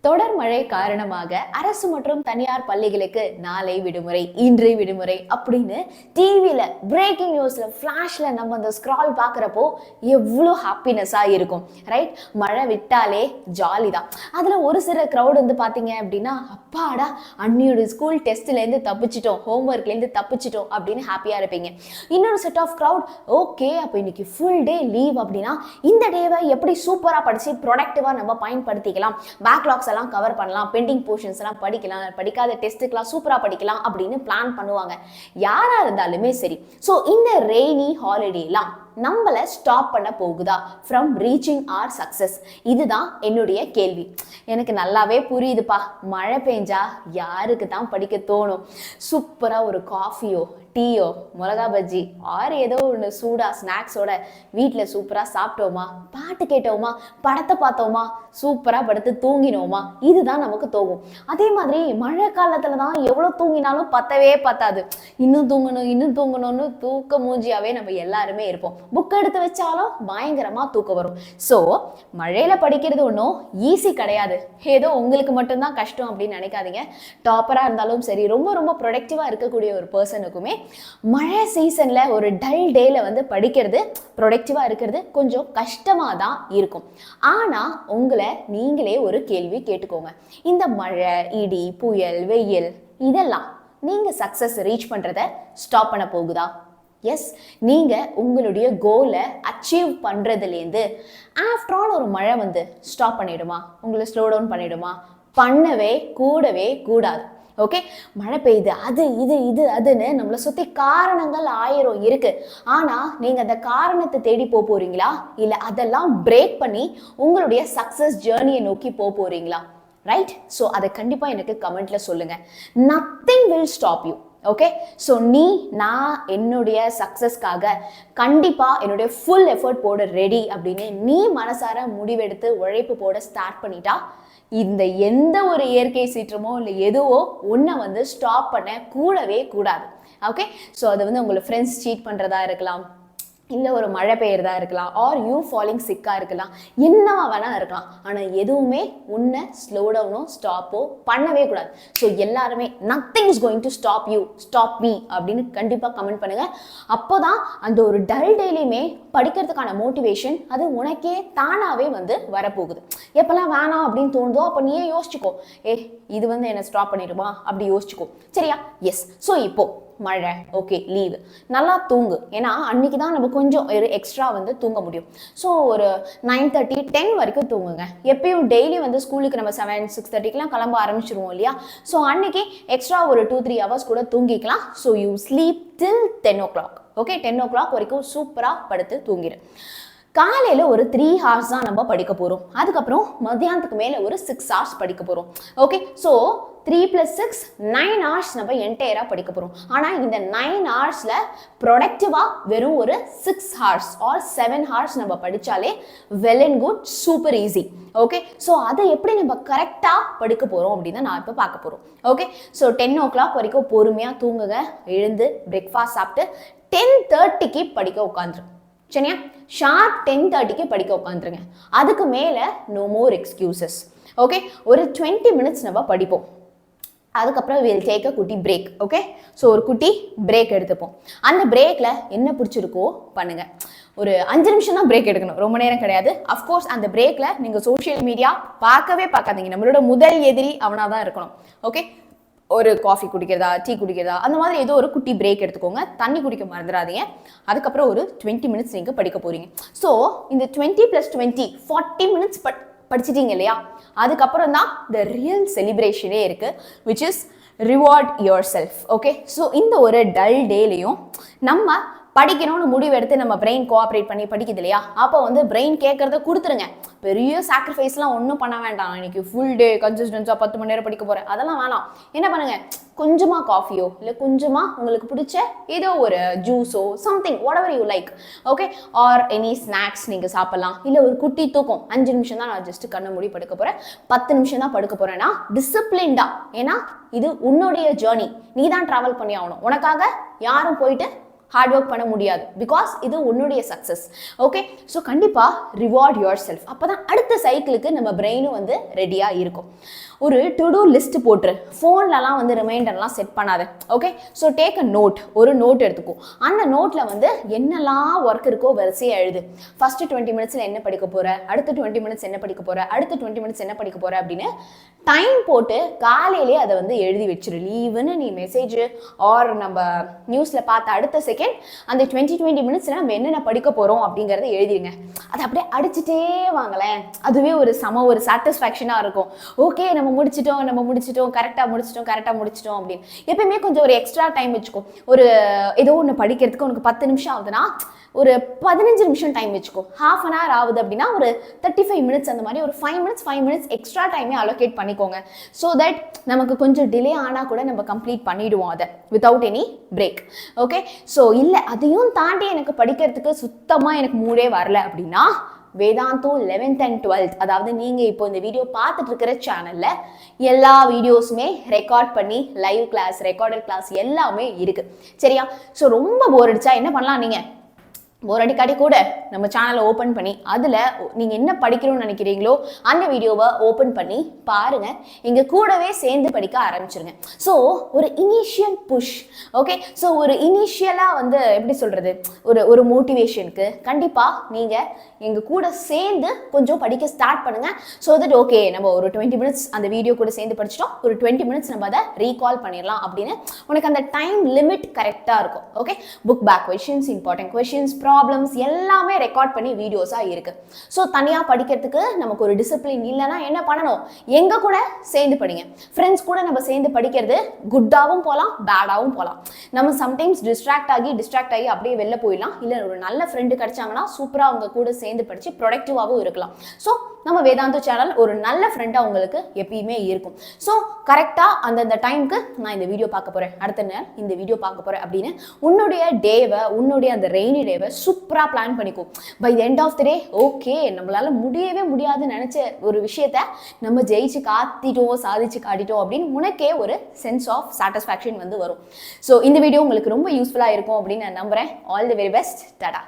தொடர் மழை காரணமாக அரசு மற்றும் தனியார் பள்ளிகளுக்கு நாளை விடுமுறை, இன்று விடுமுறை அப்படின்னு டிவியில பிரேக்கிங் நியூஸ்ல ஃபிளாஷ்ல நம்ம அந்த ஸ்க்ரால் பார்க்குறப்போ எவ்வளோ ஹாப்பினஸா இருக்கும், ரைட்? மழை விட்டாலே ஜாலி தான். அதுல ஒரு சில க்ரௌட் வந்து பாத்தீங்க அப்படின்னா, அப்பாடா அன்னியோட ஸ்கூல் டெஸ்ட்லேருந்து தப்பிச்சிட்டோம், ஹோம்ஒர்க்லேருந்து தப்பிச்சிட்டோம் அப்படின்னு ஹாப்பியா இருப்பீங்க. இன்னொரு செட் ஆஃப் க்ரௌட், ஓகே அப்போ இன்னைக்கு ஃபுல் டே லீவ் அப்படின்னா இந்த டேவை எப்படி சூப்பரா படிச்சு ப்ரொடக்டிவா நம்ம பயன்படுத்திக்கலாம், பேக்லாக்ஸ் எல்லாம் கவர் பண்ணலாம், பெண்டிங் போர்ஷன்ஸ் எல்லாம் படிக்கலாம், படிக்காத டெஸ்ட்டுக்கெல்லாம் சூப்பரா படிக்கலாம் அப்படின்னு பிளான் பண்ணுவாங்க. யாரா இருந்தாலுமே சரி. ஸோ இந்த ரெய்னி ஹாலிடேலாம் நம்மளை ஸ்டாப் பண்ண போகுதா ஃப்ரம் ரீச்சிங் ஆர் சக்சஸ்? இதுதான் என்னுடைய கேள்வி. எனக்கு நல்லாவே புரியுதுப்பா, மழை பெஞ்சா யாருக்கு தான் படிக்க தோணும்? சூப்பரா ஒரு காஃபியோ டீயோ மிளகா பஜ்ஜி ஆர் ஏதோ ஒன்று சூடா ஸ்நாக்ஸோட வீட்டில் சூப்பராக சாப்பிட்டோமா, பாட்டு கேட்டோமா, படத்தை பார்த்தோமா, சூப்பராக படுத்து தூங்கினோமா, இதுதான் நமக்கு தோகும். அதே மாதிரி மழை காலத்தில் தான் எவ்வளோ தூங்கினாலும் பத்தவே பத்தாது, இன்னும் தூங்கணும் இன்னும் தூங்கணும்னு தூக்க மூஞ்சியாவே நம்ம எல்லாருமே இருப்போம். புக் எடுத்து வச்சாலும் பயங்கரமா தூக்கம் வரும். ஸோ மழையில படிக்கிறது ஒன்றும் ஈஸி கிடையாது, ஏதோ உங்களுக்கு மட்டும்தான் கஷ்டம் அப்படின்னு நினைக்காதீங்க. டாப்பரா இருந்தாலும் சரி, ரொம்ப ரொம்ப ப்ரொடக்டிவா இருக்கக்கூடிய ஒரு பர்சனுக்குமே மழை சீசன்ல ஒரு டல் டேல வந்து படிக்கிறது, ப்ரொடக்டிவா இருக்கிறது கொஞ்சம் கஷ்டமா தான் இருக்கும். ஆனா உங்களை நீங்களே ஒரு கேள்வி கேட்டுக்கோங்க. இந்த மழை, இடி, புயல், வெயில் இதெல்லாம் நீங்க சக்சஸ் ரீச் பண்றத ஸ்டாப் பண்ண போகுதா? எஸ், நீங்க உங்களுடைய கோலை அச்சீவ் பண்றதுலேருந்து ஆஃப்டர் ஆல் ஒரு மழை வந்து ஸ்டாப் பண்ணிடுமா, உங்களை ஸ்லோ டவுன் பண்ணிடுமா? பண்ணவே கூடாது. ஓகே, மழை பெய்யுது, அது இது இது அதுன்னு நம்மளை சுற்றி காரணங்கள் 1000 இருக்கு. ஆனால் நீங்கள் அந்த காரணத்தை தேடி போறீங்களா, இல்லை அதெல்லாம் பிரேக் பண்ணி உங்களுடைய சக்ஸஸ் ஜேர்னியை நோக்கி போறீங்களா? ரைட்? ஸோ அதை கண்டிப்பாக எனக்கு கமெண்ட்ல சொல்லுங்க. Nothing will stop you. Okay, so நான் என்னுடைய சக்ஸஸ்க்காக கண்டிப்பாக என்னுடைய ஃபுல் எஃபர்ட் போட ரெடி அப்படின்னு நீ மனசார முடிவெடுத்து உழைப்பு போட ஸ்டார்ட் பண்ணிட்டா, இந்த எந்த ஒரு இயற்கை சீற்றமோ இல்லை எதுவோ ஒன்றை வந்து ஸ்டாப் பண்ண கூடாது. ஓகே, ஸோ அது வந்து உங்களை ஃப்ரெண்ட்ஸ் சீட் பண்ணுறதா இருக்கலாம், இல்லை ஒரு மழை பெய்யறதா இருக்கலாம், ஆர் யூ ஃபாலிங் சிக்காக இருக்கலாம், என்னவா வேணா இருக்கலாம். ஆனால் எதுவுமே உன்னை ஸ்லோ டவுனோ ஸ்டாப்போ பண்ணவே கூடாது. ஸோ எல்லாருமே nothing is going to stop you, stop me அப்படின்னு கண்டிப்பாக கமெண்ட் பண்ணுங்க. அப்போதான் அந்த ஒரு டல் டேலையுமே படிக்கிறதுக்கான மோட்டிவேஷன் அது உனக்கே தானாகவே வந்து வரப்போகுது. எப்பெல்லாம் வேணாம் அப்படின்னு தோணுதோ அப்போ நீயே யோசிச்சுக்கோ, இது வந்து என்னை ஸ்டாப் பண்ணிடுமா அப்படி யோசிச்சுக்கோ. சரியா? எஸ். ஸோ இப்போ மழை, ஓகே, லீவு, நல்லா தூங்கு. ஏன்னா அன்னைக்கு தான் நம்ம கொஞ்சம் எக்ஸ்ட்ரா வந்து தூங்க முடியும். ஸோ ஒரு 9:30 10 வரைக்கும் தூங்குங்க. எப்பயும் டெய்லி வந்து ஸ்கூலுக்கு நம்ம 7 6:30க்கெலாம் கிளம்ப ஆரம்பிச்சிருவோம் இல்லையா? ஸோ அன்னைக்கு எக்ஸ்ட்ரா ஒரு 2-3 ஹவர்ஸ் கூட தூங்கிக்கலாம். So you sleep till 10 o'clock. Okay, 10 o'clock வரைக்கும் சூப்பராக படுத்து தூங்கிடு. காலையில் ஒரு 3 hours தான் நம்ம படிக்க போகிறோம். அதுக்கப்புறம் மத்தியானத்துக்கு மேலே ஒரு 6 hours படிக்க போகிறோம். ஓகே, ஸோ 3 + 6 9 hours நம்ம என்டையராக படிக்க போகிறோம். ஆனால் இந்த 9 hoursல ப்ரொடக்டிவாக வெறும் ஒரு 6 hours ஆர் 7 hours நம்ம படித்தாலே well and good, super easy. Okay, so அதை எப்படி நம்ம கரெக்டாக படிக்க போகிறோம் அப்படின்னு நான் இப்போ பார்க்க போகிறோம். ஓகே, ஸோ 10 o'clock வரைக்கும் பொறுமையாக தூங்குங்க. எழுந்து பிரேக்ஃபாஸ்ட் சாப்பிட்டு 10:30க்கு படிக்க உட்காந்துரு. சரியா? ஷார்ப் 10:30க்கு படிக்க உட்காந்துருங்க. அதுக்கு மேலே நோ மோர் எக்ஸ்கியூசஸ். ஓகே, ஒரு 20 minutes நம்ம படிப்போம். அதுக்கப்புறம் we'll take a குட்டி பிரேக். ஓகே, ஸோ ஒரு குட்டி பிரேக் எடுத்துப்போம். அந்த பிரேக்கில் என்ன பிடிச்சிருக்கோ பண்ணுங்க. ஒரு 5 நிமிஷம் தான் பிரேக் எடுக்கணும், ரொம்ப நேரம் கிடையாது. அஃப்கோர்ஸ் அந்த பிரேக்கில் நீங்கள் சோஷியல் மீடியா பார்க்காதீங்க. நம்மளோட முதல் எதிரி அவனாக தான் இருக்கணும். ஓகே, ஒரு காஃபி குடிக்கிறதா, டீ குடிக்கிறதா, அந்த மாதிரி ஏதோ ஒரு குட்டி பிரேக் எடுத்துக்கோங்க. தண்ணி குடிக்க மறந்துடாதீங்க. அதுக்கப்புறம் ஒரு 20 minutes நீங்கள் படிக்க போகிறீங்க. ஸோ இந்த 20 + 20 40 minutes படிச்சிட்டீங்க இல்லையா? அதுக்கப்புறம் தான் த ரியல் செலிப்ரேஷனே இருக்குது, which is reward your self. Okay, so இந்த ஒரு டல் டேலையும் நம்ம படிக்கணும்னு முடிவெடுத்து நம்ம பிரெயின் கோஆப்ரேட் பண்ணி படிக்குது இல்லையா? அப்போ வந்து பிரெயின் கேட்கறத கொடுத்துருங்க. பெரிய சாக்ரிஃபைஸ்லாம் ஒன்றும் பண்ண வேண்டாம். இன்னைக்கு ஃபுல் டே கன்சிஸ்டன்ஸாக 10 மணி நேரம் படிக்க போகிறேன், அதெல்லாம் வேணாம். என்ன பண்ணுங்க, கொஞ்சமாக காஃபியோ இல்லை கொஞ்சமாக உங்களுக்கு பிடிச்ச ஏதோ ஒரு ஜூஸோ something whatever you like. Okay, or any snacks நீங்கள் சாப்பிட்லாம். இல்லை ஒரு குட்டி தூக்கம், 5 நிமிஷம் தான் நான் ஜஸ்ட் கண்ணை மூடி படுக்க போகிறேன், 10 நிமிஷம் தான் படுக்க போகிறேன்னா டிசிப்ளின்டா. ஏன்னா இது உன்னுடைய ஜேர்னி, நீ தான் ட்ராவல் பண்ணி ஆகணும். உனக்காக யாரும் போயிட்டு ஹார்ட் ஒர்க் பண்ண முடியாது. பிகாஸ் இது உன்னுடைய சக்ஸஸ். ஓகே, ஸோ கண்டிப்பாக ரிவார்ட் யுவர் செல்ஃப். அப்போ தான் அடுத்த சைக்கிளுக்கு நம்ம பிரெயினும் வந்து ரெடியாக இருக்கும். ஒரு டு டூ லிஸ்ட் போட்டுரு. ஃபோன்லலாம் வந்து ரிமைண்டர்லாம் செட் பண்ணாத. Okay, so take a note. ஒரு நோட் எடுத்துக்கோ. அந்த நோட்டில் வந்து என்னெல்லாம் ஒர்க் இருக்கோ வரிசையாக எழுது. ஃபஸ்ட்டு 20 மினிட்ஸில் என்ன படிக்க போகிற, அடுத்த 20 மினிட்ஸ் என்ன படிக்க போகிற, அடுத்த 20 மினிட்ஸ் என்ன படிக்க போகிற அப்படின்னு டைம் போட்டு காலையிலே அதை வந்து எழுதி வச்சிரு. லீவுன்னு நீ மெசேஜ் ஆர் நம்ம நியூஸில் பார்த்த அடுத்த செகண்ட் அந்த 20 மினிட்ஸில் நம்ம என்னென்ன படிக்க போகிறோம் அப்படிங்கிறத எழுதிடுங்க. அதை அப்படியே அடிச்சுட்டே வாங்களேன். அதுவே ஒரு சாட்டிஸ்ஃபேக்ஷனாக இருக்கும். ஓகே, நம்ம முடிச்சிட்டோம், கரெக்டாக முடிச்சிட்டோம் அப்படின்னு. எப்பயுமே கொஞ்சம் ஒரு எக்ஸ்ட்ரா டைம் வச்சுக்கோ. ஒரு ஏதோ ஒன்று படிக்கிறதுக்கு உனக்கு 10 நிமிஷம் ஆகுதுன்னா ஒரு 15 நிமிஷம் டைம் வச்சுக்கோ. ½ an hour ஆகுது அப்படின்னா ஒரு 35 மினிட்ஸ் அந்த மாதிரி ஒரு 5 மினிட்ஸ் எக்ஸ்ட்ரா டைமே அலோகேட் பண்ணிக்கோங்க. ஸோ தட் நமக்கு கொஞ்சம் டிலே ஆனால் கூட நம்ம கம்ப்ளீட் பண்ணிடுவோம் அதை without any break. Okay, so இல்லை அதையும் தாண்டி எனக்கு படிக்கிறதுக்கு சுத்தமாக எனக்கு மூடே வரல அப்படின்னா வேதாந்து 11th and 12th, அதாவது நீங்கள் இப்போ இந்த வீடியோ பார்த்துட்டு இருக்கிற சேனலில் எல்லா வீடியோஸுமே ரெக்கார்ட் பண்ணி லைவ் கிளாஸ், ரெக்கார்டட் கிளாஸ் எல்லாமே இருக்குது. சரியா? ஸோ ரொம்ப போர் அடிச்சா என்ன பண்ணலாம்? நீங்கள் ஒரு அடிக்காட்டி கூட நம்ம சேனலை ஓப்பன் பண்ணி அதில் நீங்கள் என்ன படிக்கணும்னு நினைக்கிறீங்களோ அந்த வீடியோவை ஓப்பன் பண்ணி பாருங்கள். எங்கள் கூடவே சேர்ந்து படிக்க ஆரம்பிச்சிருங்க. ஸோ ஒரு இனிஷியல் புஷ். ஓகே, ஸோ ஒரு இனிஷியலாக வந்து எப்படி சொல்கிறது, ஒரு மோட்டிவேஷனுக்கு கண்டிப்பாக நீங்கள் எங்கள் கூட சேர்ந்து கொஞ்சம் படிக்க ஸ்டார்ட் பண்ணுங்கள். ஸோ தட் ஓகே, நம்ம ஒரு 20 மினிட்ஸ் அந்த வீடியோ கூட சேர்ந்து படிச்சிட்டோம், ஒரு 20 மினிட்ஸ் நம்ம அதை ரீகால் பண்ணிடலாம் அப்படின்னு உனக்கு அந்த டைம் லிமிட் கரெக்டாக இருக்கும். Okay, book back questions, important questions, problems எல்லாமே ரெக்கார்ட் பண்ணி வீடியோஸாக இருக்கு. ஸோ தனியாக படிக்கிறதுக்கு நமக்கு ஒரு டிசிப்ளின் இல்லைன்னா என்ன பண்ணணும்? எங்கள் கூட சேர்ந்து படிங்க. ஃப்ரெண்ட்ஸ் கூட நம்ம சேர்ந்து படிக்கிறது குட்டாகவும் போகலாம், பேடாகவும் போகலாம். நம்ம சம்டைம்ஸ் டிஸ்ட்ராக்ட் ஆகி அப்படியே வெளில போயிடலாம். இல்லை ஒரு நல்ல ஃப்ரெண்டு கிடைச்சாங்கன்னா சூப்பராக அவங்க கூட சேர்ந்து படித்து ப்ரொடக்டிவாகவும் இருக்கலாம். ஸோ நம்ம வேதாந்து சேனல் ஒரு நல்ல ஃப்ரெண்டாக உங்களுக்கு எப்பயுமே இருக்கும். ஸோ கரெக்டாக அந்தந்த டைமுக்கு நான் இந்த வீடியோ பார்க்க போகிறேன், அடுத்த நேரம் இந்த வீடியோ பார்க்க போகிறேன் அப்படின்னு உன்னுடைய டேவை, உன்னுடைய அந்த ரெய்னி டேவை சூப்பராக பிளான் பண்ணிக்கோ. By the end of the day okay, நம்மளால் முடியவே முடியாதுன்னு நினச்ச ஒரு விஷயத்த நம்ம ஜெயிச்சு காத்திட்டோம், சாதிச்சு காட்டிட்டோம் அப்படின்னு உனக்கே ஒரு சென்ஸ் ஆஃப் சாட்டிஸ்ஃபேக்ஷன் வந்து வரும். ஸோ இந்த வீடியோ உங்களுக்கு ரொம்ப யூஸ்ஃபுல்லாக இருக்கும் அப்படின்னு நான் நம்புகிறேன். All the very best. Tata.